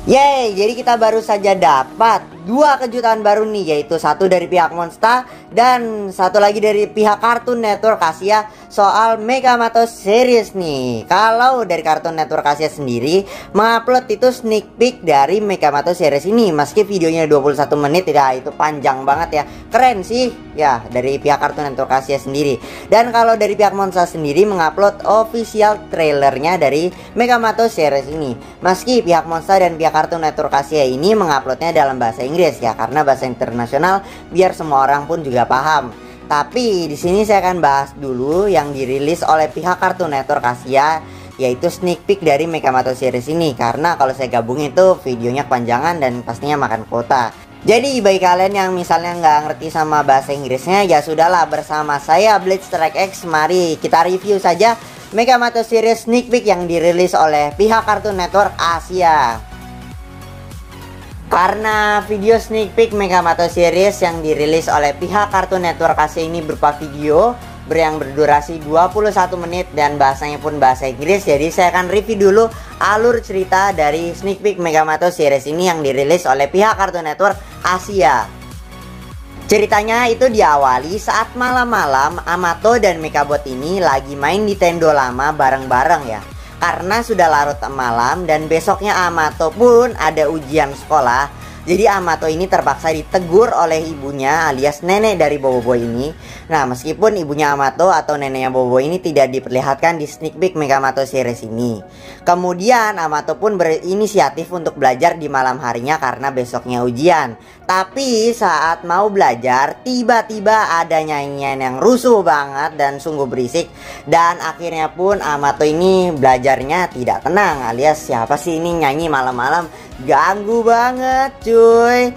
Yeay, jadi kita baru saja dapat dua kejutan baru nih, yaitu satu dari pihak Monsta dan satu lagi dari pihak Cartoon Network Asia soal Megamato series nih. Kalau dari Cartoon Network Asia sendiri mengupload itu sneak peek dari Megamato series ini, meski videonya 21 menit ya, itu panjang banget ya. Keren sih ya dari pihak Cartoon Network Asia sendiri. Dan kalau dari pihak Monsta sendiri mengupload official trailernya dari Megamato series ini, meski pihak Monsta dan pihak Cartoon Network Asia ini menguploadnya dalam bahasa Inggris ya, karena bahasa internasional biar semua orang pun juga paham. Tapi di sini saya akan bahas dulu yang dirilis oleh pihak Cartoon Network Asia, yaitu sneak peek dari Megamato series ini, karena kalau saya gabungin itu videonya kepanjangan dan pastinya makan kuota. Jadi bagi kalian yang misalnya nggak ngerti sama bahasa Inggrisnya, ya sudahlah, bersama saya Blitz Strike X, mari kita review saja Megamato series sneak peek yang dirilis oleh pihak Cartoon Network Asia. Karena video sneak peek Megamato series yang dirilis oleh pihak Cartoon Network Asia ini berupa video yang berdurasi 21 menit dan bahasanya pun bahasa Inggris, jadi saya akan review dulu alur cerita dari sneak peek Megamato series ini yang dirilis oleh pihak Cartoon Network Asia. Ceritanya itu diawali saat malam-malam Amato dan Megabot ini lagi main Nintendo lama bareng-bareng ya. Karena sudah larut malam dan besoknya Amato pun ada ujian sekolah, jadi Amato ini terpaksa ditegur oleh ibunya alias nenek dari Boboiboy ini. Nah, meskipun ibunya Amato atau neneknya Boboiboy ini tidak diperlihatkan di sneak peek Megamato series ini. Kemudian Amato pun berinisiatif untuk belajar di malam harinya karena besoknya ujian. Tapi saat mau belajar, tiba-tiba ada nyanyian yang rusuh banget dan sungguh berisik. Dan akhirnya pun Amato ini belajarnya tidak tenang, alias siapa sih ini nyanyi malam-malam, ganggu banget cuy.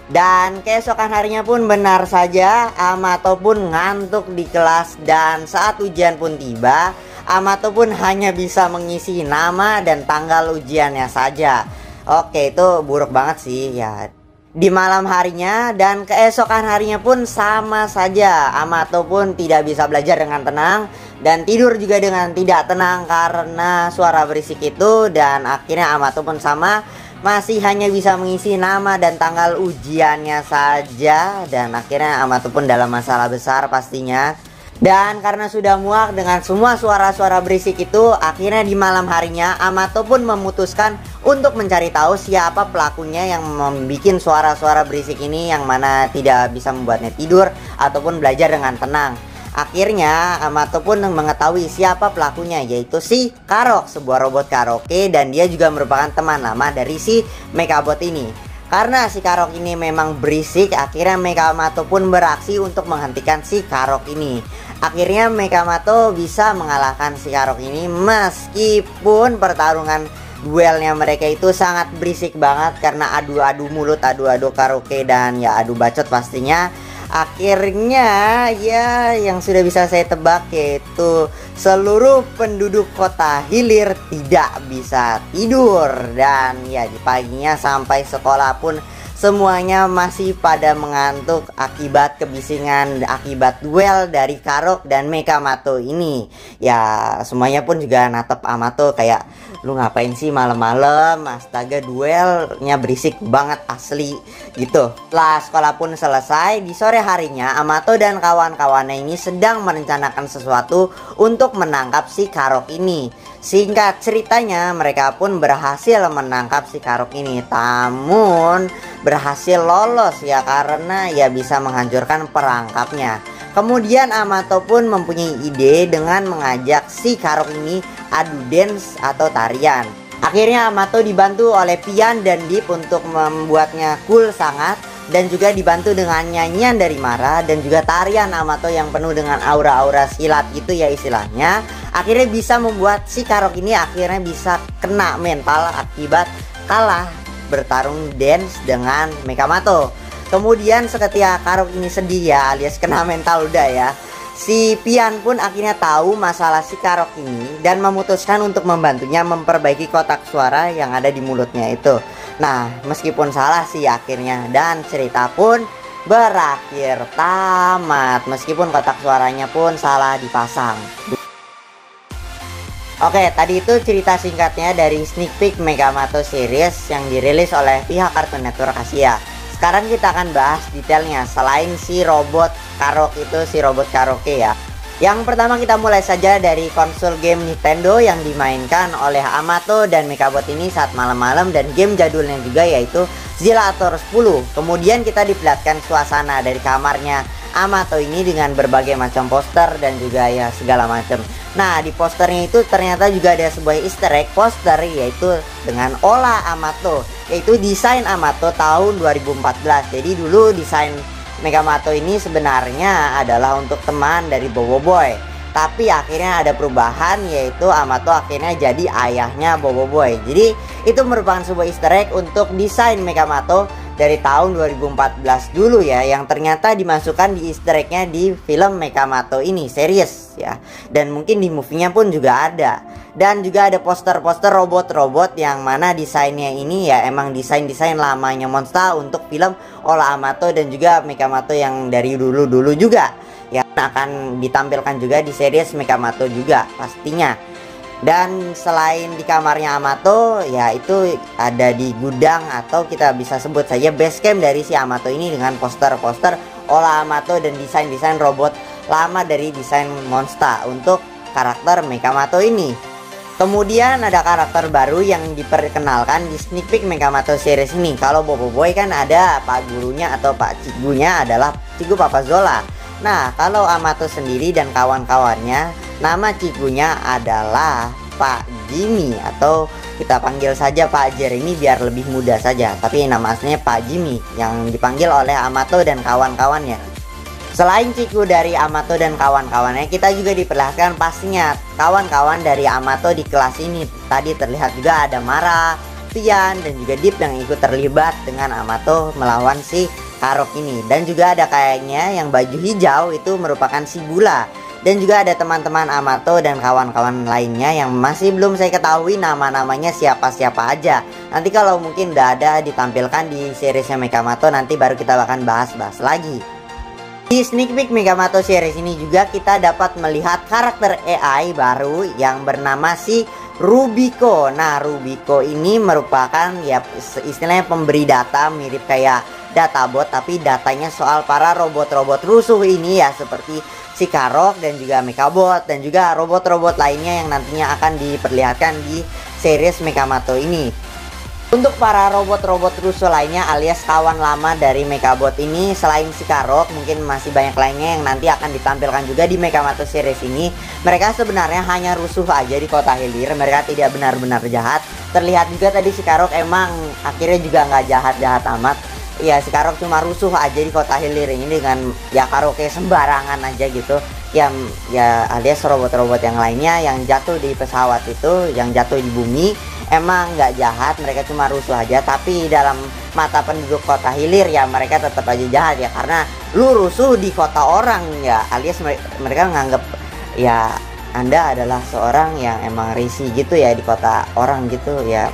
Dan keesokan harinya pun benar saja Amato pun ngantuk di kelas, dan saat ujian pun tiba Amato pun hanya bisa mengisi nama dan tanggal ujiannya saja. Oke, itu buruk banget sih ya. Di malam harinya dan keesokan harinya pun sama saja, Amato pun tidak bisa belajar dengan tenang dan tidur juga dengan tidak tenang karena suara berisik itu. Dan akhirnya Amato pun sama, masih hanya bisa mengisi nama dan tanggal ujiannya saja. Dan akhirnya Amato pun dalam masalah besar pastinya. Dan karena sudah muak dengan semua suara-suara berisik itu, akhirnya di malam harinya Amato pun memutuskan untuk mencari tahu siapa pelakunya yang membuat suara-suara berisik ini, yang mana tidak bisa membuatnya tidur ataupun belajar dengan tenang. Akhirnya Amato pun mengetahui siapa pelakunya, yaitu si Karok, sebuah robot karaoke, dan dia juga merupakan teman lama dari si Megabot ini. Karena si Karok ini memang berisik, akhirnya Megamato pun beraksi untuk menghentikan si Karok ini. Akhirnya Megamato bisa mengalahkan si Karok ini, meskipun pertarungan duelnya mereka itu sangat berisik banget karena adu-adu mulut, adu-adu karaoke, dan ya adu bacot pastinya. Akhirnya ya yang sudah bisa saya tebak, yaitu seluruh penduduk kota hilir tidak bisa tidur. Dan ya di paginya sampai sekolah pun semuanya masih pada mengantuk akibat kebisingan, akibat duel dari Karok dan Megamato ini. Ya semuanya pun juga natep Amato kayak, lu ngapain sih malam-malam, astaga duelnya berisik banget asli gitu. Setelah sekolah pun selesai, di sore harinya Amato dan kawan-kawannya ini sedang merencanakan sesuatu untuk menangkap si Karok ini. Singkat ceritanya mereka pun berhasil menangkap si Karok ini, namun berhasil lolos ya karena ya bisa menghancurkan perangkapnya. Kemudian Amato pun mempunyai ide dengan mengajak si Karok ini adu dance atau tarian. Akhirnya Amato dibantu oleh Pian dan Deep untuk membuatnya cool sangat, dan juga dibantu dengan nyanyian dari Mara dan juga tarian Amato yang penuh dengan aura-aura silat gitu ya istilahnya. Akhirnya bisa membuat si Karok ini akhirnya bisa kena mental akibat kalah bertarung dance dengan Megamato. Kemudian seketika Karok ini sedih ya, alias kena mental udah ya, si Pian pun akhirnya tahu masalah si Karok ini dan memutuskan untuk membantunya memperbaiki kotak suara yang ada di mulutnya itu. Nah meskipun salah sih akhirnya, dan cerita pun berakhir tamat meskipun kotak suaranya pun salah dipasang. Oke, tadi itu cerita singkatnya dari sneak peek Megamato series yang dirilis oleh pihak Cartoon Network Asia. Sekarang kita akan bahas detailnya selain si robot robot karaoke ya. Yang pertama kita mulai saja dari konsol game Nintendo yang dimainkan oleh Amato dan Megabot ini saat malam-malam, dan game jadulnya juga yaitu Zillator 10. Kemudian kita diperlihatkan suasana dari kamarnya Amato ini dengan berbagai macam poster dan juga ya segala macam. Nah, di posternya itu ternyata juga ada sebuah easter egg poster, yaitu dengan olah Amato, yaitu desain Amato tahun 2014. Jadi dulu desain Megamato ini sebenarnya adalah untuk teman dari Bobo Boy, tapi akhirnya ada perubahan, yaitu Amato akhirnya jadi ayahnya Bobo Boy. Jadi itu merupakan sebuah easter egg untuk desain Megamato dari tahun 2014 dulu ya, yang ternyata dimasukkan di easter egg-nya di film Megamato ini series ya. Dan mungkin di movie-nya pun juga ada. Dan juga ada poster-poster robot-robot yang mana desainnya ini ya emang desain-desain lamanya Monster untuk film Ola Amato dan juga Megamato yang dari dulu-dulu juga ya, akan ditampilkan juga di series Megamato juga pastinya. Dan selain di kamarnya Amato ya, itu ada di gudang atau kita bisa sebut saja base camp dari si Amato ini dengan poster-poster Ola Amato dan desain-desain robot lama dari desain Monster untuk karakter Megamato ini. Kemudian ada karakter baru yang diperkenalkan di sneak peek Megamato series ini. Kalau Bobo Boy kan ada pak gurunya atau pak cigunya adalah Cigu Papazola. Nah, kalau Amato sendiri dan kawan-kawannya, nama cigunya adalah Pak Jimmy, atau kita panggil saja Pak Jeremy biar lebih mudah saja. Tapi nama aslinya Pak Jimmy yang dipanggil oleh Amato dan kawan-kawannya. Selain cigu dari Amato dan kawan-kawannya, kita juga diperlihatkan pastinya kawan-kawan dari Amato di kelas ini. Tadi terlihat juga ada Mara, Pian, dan juga Deep yang ikut terlibat dengan Amato melawan si Karok ini. Dan juga ada kayaknya yang baju hijau itu merupakan si Bula. Dan juga ada teman-teman Amato dan kawan-kawan lainnya yang masih belum saya ketahui nama-namanya siapa-siapa aja. Nanti kalau mungkin udah ada ditampilkan di seriesnya Megamato, nanti baru kita akan bahas-bahas lagi. Di sneak peek Megamato series ini juga kita dapat melihat karakter AI baru yang bernama si Rubiko. Nah, Rubiko ini merupakan ya istilahnya pemberi data, mirip kayak databot, tapi datanya soal para robot-robot rusuh ini ya, seperti si Karok dan juga Megabot dan juga robot-robot lainnya yang nantinya akan diperlihatkan di series Megamato ini. Untuk para robot-robot rusuh lainnya alias kawan lama dari Megabot ini, selain si Karok, mungkin masih banyak lainnya yang nanti akan ditampilkan juga di Megamato series ini. Mereka sebenarnya hanya rusuh aja di kota Hilir, mereka tidak benar-benar jahat. Terlihat juga tadi si Karok emang akhirnya juga nggak jahat-jahat amat. Ya, si Karok cuma rusuh aja di kota Hilir ini dengan ya karaoke sembarangan aja gitu. Ya alias robot-robot yang lainnya yang jatuh di pesawat itu, yang jatuh di bumi, emang nggak jahat, mereka cuma rusuh aja. Tapi dalam mata penduduk kota Hilir ya mereka tetap aja jahat ya, karena lu rusuh di kota orang ya, alias mereka menganggap ya Anda adalah seorang yang emang risih gitu ya di kota orang gitu ya.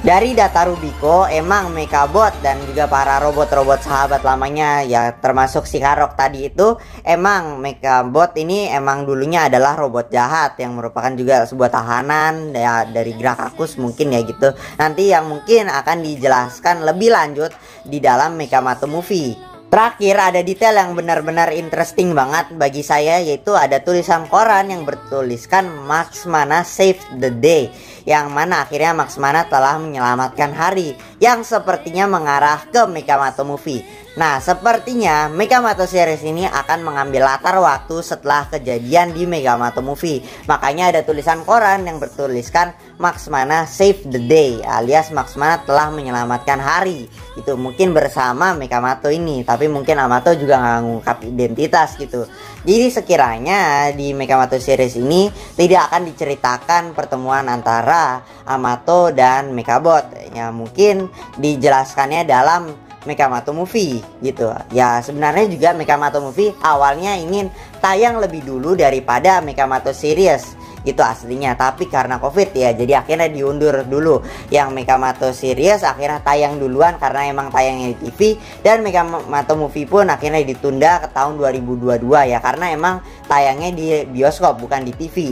Dari data Rubiko, emang Megabot dan juga para robot-robot sahabat lamanya ya, termasuk si Karok tadi itu, emang Megabot ini emang dulunya adalah robot jahat yang merupakan juga sebuah tahanan ya dari Grakakus mungkin ya gitu. Nanti yang mungkin akan dijelaskan lebih lanjut di dalam Megamato Movie. Terakhir ada detail yang benar-benar interesting banget bagi saya, yaitu ada tulisan koran yang bertuliskan Max Mana Save the Day, yang mana akhirnya Max Mana telah menyelamatkan hari, yang sepertinya mengarah ke Megamato Movie. Nah, sepertinya Megamato series ini akan mengambil latar waktu setelah kejadian di Megamato Movie. Makanya ada tulisan koran yang bertuliskan Max Mana Save the Day, alias Max Mana telah menyelamatkan hari. Itu mungkin bersama Megamato ini, tapi mungkin Amato juga nggak ngungkap identitas gitu. Jadi sekiranya di Megamato series ini tidak akan diceritakan pertemuan antara Amato dan Megabot. Ya mungkin dijelaskannya dalam Megamato Movie gitu. Ya sebenarnya juga Megamato Movie awalnya ingin tayang lebih dulu daripada Megamato series gitu aslinya, tapi karena Covid ya jadi akhirnya diundur dulu. Yang Megamato series akhirnya tayang duluan karena emang tayangnya di TV, dan Megamato Movie pun akhirnya ditunda ke tahun 2022 ya, karena emang tayangnya di bioskop bukan di TV.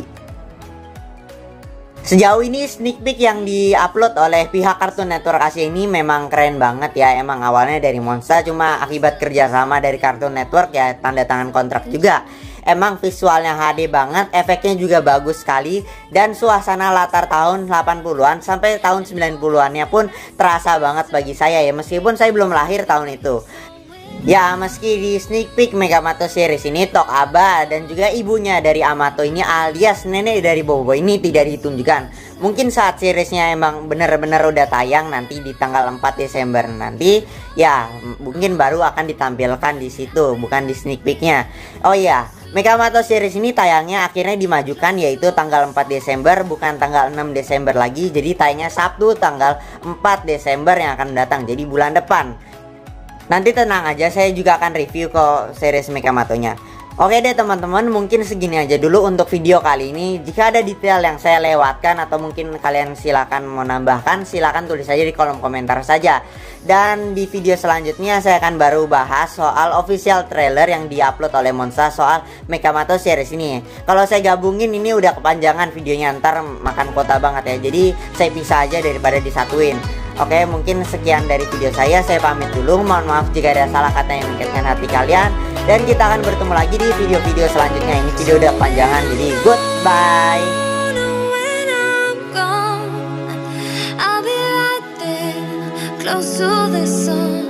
Sejauh ini sneak peek yang diupload oleh pihak Cartoon Network Asia ini memang keren banget ya. Emang awalnya dari Monster, cuma akibat kerjasama dari Cartoon Network ya tanda tangan kontrak juga. Emang visualnya HD banget, efeknya juga bagus sekali, dan suasana latar tahun 80-an sampai tahun 90-annya pun terasa banget bagi saya ya, meskipun saya belum lahir tahun itu. Ya, meski di sneak peek Megamato series ini Tok Aba dan juga ibunya dari Amato ini alias nenek dari Bobo ini tidak ditunjukkan. Mungkin saat seriesnya emang bener-bener udah tayang nanti di tanggal 4 Desember nanti, ya mungkin baru akan ditampilkan di situ, bukan di sneak peeknya. Oh iya, Megamato series ini tayangnya akhirnya dimajukan, yaitu tanggal 4 Desember bukan tanggal 6 Desember lagi. Jadi tayangnya Sabtu tanggal 4 Desember yang akan datang, jadi bulan depan. Nanti tenang aja, saya juga akan review kok series Megamatonya. Oke deh teman-teman, mungkin segini aja dulu untuk video kali ini. Jika ada detail yang saya lewatkan atau mungkin kalian silakan mau nambahkan, silakan tulis saja di kolom komentar saja. Dan di video selanjutnya saya akan baru bahas soal official trailer yang diupload oleh Monster soal Megamato series ini. Kalau saya gabungin ini udah kepanjangan videonya, ntar makan kota banget ya. Jadi saya pisah aja daripada disatuin. Oke, mungkin sekian dari video saya pamit dulu. Mohon maaf jika ada salah kata yang menyakitkan hati kalian. Dan kita akan bertemu lagi di video-video selanjutnya. Ini video udah kepanjangan, jadi goodbye. Close to the sun.